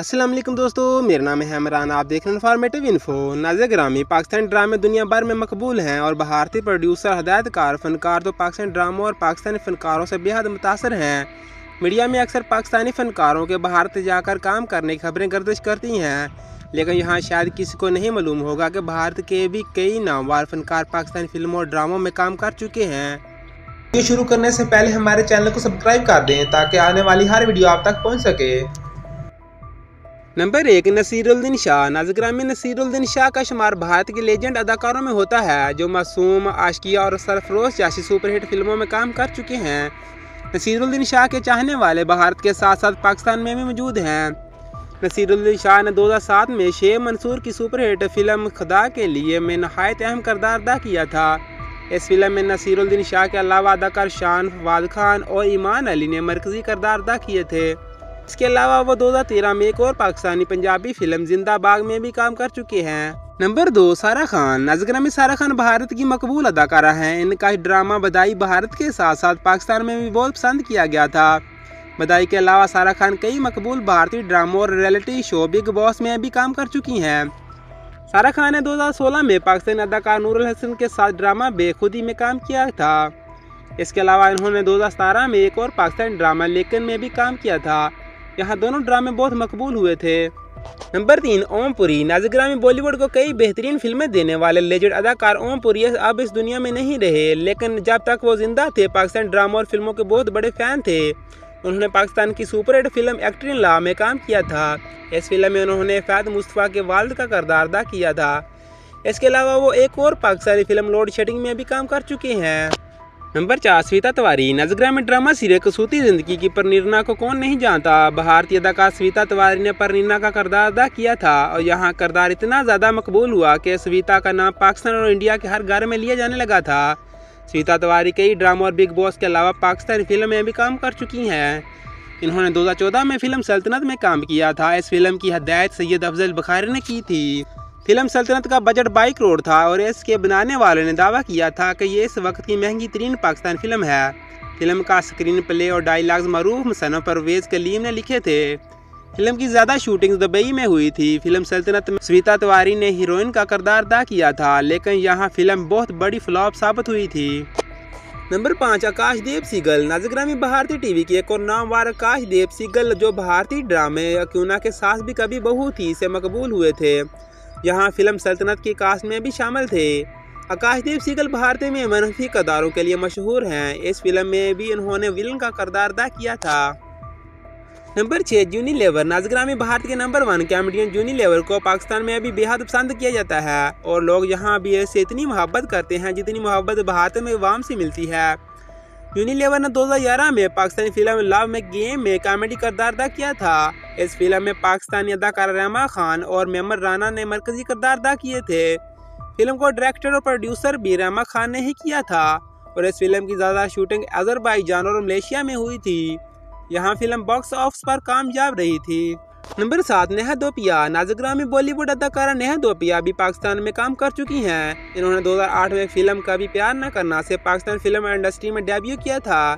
अस्सलाम वालेकुम दोस्तों, मेरा नाम है इमरान। आप देख रहे हैं इन्फॉर्मेटिव इन्फो। नाज़िर ग्रामी पाकिस्तानी ड्रामे दुनिया भर में मकबूल हैं और भारतीय प्रोड्यूसर, हदायतकार, फ़नकार तो पाकिस्तानी ड्रामों और पाकिस्तानी फ़नकारों से बेहद मुतासर हैं। मीडिया में अक्सर पाकिस्तानी फ़नकारों के भारत जाकर काम करने की खबरें गर्दिश करती हैं, लेकिन यहाँ शायद किसी को नहीं मालूम होगा कि भारत के भी कई नामवर फ़नकार पाकिस्तानी फिल्मों और ड्रामों में काम कर चुके हैं। वीडियो शुरू करने से पहले हमारे चैनल को सब्सक्राइब कर दें ताकि आने वाली हर वीडियो आप तक पहुँच सके। नंबर 1, नसीरुद्दीन शाह। नाज़िर ग्रामी नसीरुद्दीन शाह का शुमार भारत के लेजेंड अदाकारों में होता है जो मासूम, आशिकिया और सरफरोश जैसी सुपरहिट फिल्मों में काम कर चुके हैं। नसीरुद्दीन शाह के चाहने वाले भारत के साथ साथ पाकिस्तान में भी मौजूद हैं। नसीरुद्दीन शाह ने 2007 में शेख मंसूर की सुपरहिट फिल्म खुदा के लिए में नहायत अहम किरदार अदा किया था। इस फिल्म में नसीरुद्दीन शाह के अलावा अदाकार शान, फवाद खान और ईमान अली ने मरकजी किरदार अदा किए थे। इसके अलावा वो 2013 में एक और पाकिस्तानी पंजाबी फिल्म जिंदाबाग में भी काम कर चुके हैं। नंबर 2, सारा खान। नाज़िर ग्रामी सारा खान भारत की मकबूल अदाकारा हैं। इनका ड्रामा बधाई भारत के साथ साथ पाकिस्तान में भी बहुत पसंद किया गया था। बधाई के अलावा सारा खान कई मकबूल भारतीय ड्रामों और रियलिटी शो बिग बॉस में भी काम कर चुकी हैं। सारा खान ने 2016 में पाकिस्तानी अदाकार नूरुल हसन के साथ ड्रामा बेखुदी में काम किया था। इसके अलावा इन्होंने 2017 में एक और पाकिस्तानी ड्रामा लेकिन में भी काम किया था। यहाँ दोनों ड्रामे बहुत मकबूल हुए थे। नंबर 3, ओम पुरी। नाज़िर ग्रामी बॉलीवुड को कई बेहतरीन फिल्में देने वाले लेजेंड अदाकार ओम पुरी अब इस दुनिया में नहीं रहे, लेकिन जब तक वो जिंदा थे पाकिस्तानी ड्रामा और फिल्मों के बहुत बड़े फैन थे। उन्होंने पाकिस्तान की superhit film actor in law में काम किया था। इस फिल्म में उन्होंने फैद मुस्तफ़ा के वालिद का किरदार अदा किया था। इसके अलावा वो एक और पाकिस्तानी फिल्म लोड शेडिंग में भी काम कर चुके हैं। नंबर 4, स्वीता तिवारी। नाज़िर ग्रामी ड्रामा सीरियल कसूती ज़िंदगी की परनीना को कौन नहीं जानता। भारतीय अदाकार स्वीता तिवारी ने परनीना का किरदार अदा किया था और यहाँ किरदार इतना ज़्यादा मकबूल हुआ कि स्वीता का नाम पाकिस्तान और इंडिया के हर घर में लिया जाने लगा था। स्वीता तिवारी कई ड्रामा और बिग बॉस के अलावा पाकिस्तानी फिल्म में भी काम कर चुकी हैं। इन्होंने 2014 में फिल्म सल्तनत में काम किया था। इस फिल्म की हदायत सैयद अफजल बुखारी ने की थी। फिल्म सल्तनत का बजट 22 करोड़ था और इसके बनाने वालों ने दावा किया था कि ये इस वक्त की महंगी तरीन पाकिस्तान फिल्म है। फिल्म का स्क्रीन प्ले और डायलॉग्स मरूफ मुसन्निफ परवेज़ कलीम ने लिखे थे। फिल्म की ज़्यादा शूटिंग दुबई में हुई थी। फिल्म सल्तनत में स्वीता तिवारी ने हीरोइन का किरदार अदा किया था, लेकिन यहाँ फिल्म बहुत बड़ी फ्लॉप साबित हुई थी। नंबर 5, आकाशदीप सिहगल। नाज़िर ग्रामी भारतीय टीवी की एक और नामवर आकाशदीप सिहगल जो भारतीय ड्रामे क्यूना के सास भी कभी बहू थी से मकबूल हुए थे। यहाँ फिल्म सल्तनत की कास्ट में भी शामिल थे। आकाशदीप सिहगल भारतीय में मनफी किरदारों के लिए मशहूर हैं। इस फिल्म में भी इन्होंने विलन का किरदार अदा किया था। नंबर 6, जूनी लेवर। नाज़िर ग्रामी भारत के नंबर 1 कॉमेडियन जूनी लेवर को पाकिस्तान में भी बेहद पसंद किया जाता है और लोग यहाँ भी इससे इतनी मोहब्बत करते हैं जितनी मोहब्बत भारत में अवाम से मिलती है। जूनी लेवर ने 2011 में पाकिस्तानी फिल्म लव में गेम में कॉमेडी किरदार अदा किया था। इस फिल्म में पाकिस्तानी अदाकार रहमा खान और मेमर राना ने मरकजी किरदार अदा किए थे। फिल्म को डायरेक्टर और प्रोड्यूसर भी रहमा खान ने ही किया था और इस फिल्म की ज़्यादा शूटिंग अजरबैजान और मलेशिया में हुई थी। यहाँ फिल्म बॉक्स ऑफिस पर कामयाब रही थी। नंबर 7, नेहा धोपिया। नाज़िर ग्रामी बॉलीवुड अदाकारा नेहा धोपिया भी पाकिस्तान में काम कर चुकी हैं। इन्होंने 2008 में फिल्म कभी प्यार न करना से पाकिस्तान फिल्म इंडस्ट्री में डेब्यू किया था।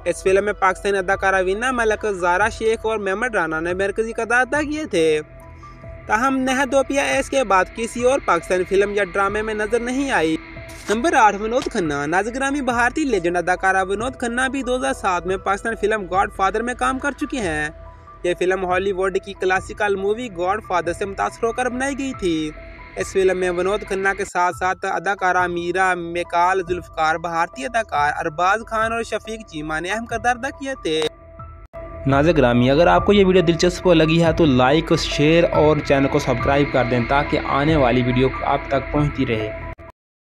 इस फिल्म में पाकिस्तानी अदाकारा वीना मलिक, ज़ारा शेख और मेमर राना ने मरकजी किरदार अदा किए थे। ताहम नेहा धोपिया इसके बाद किसी और पाकिस्तानी फिल्म या ड्रामे में नजर नहीं आई। नंबर 8, विनोद खन्ना। नाज़िर ग्रामी भारतीय लेजेंड अदाकारा विनोद खन्ना भी 2007 में पाकिस्तानी फिल्म गॉडफादर में काम कर चुके हैं। यह फिल्म हॉलीवुड की क्लासिकल मूवी गॉडफादर से मुतासर होकर बनाई गई थी। इस फिल्म में विनोद खन्ना के साथ साथ अदाकारा मीरा, मेकाल, जुल्फकार, भारतीय अदाकार अरबाज खान और शफीक चीमा ने अहम किरदार अदा किए थे। नाज़िर ग्रामी अगर आपको ये वीडियो दिलचस्प लगी है तो लाइक, शेयर और चैनल को सब्सक्राइब कर दें ताकि आने वाली वीडियो आप तक पहुँचती रहे।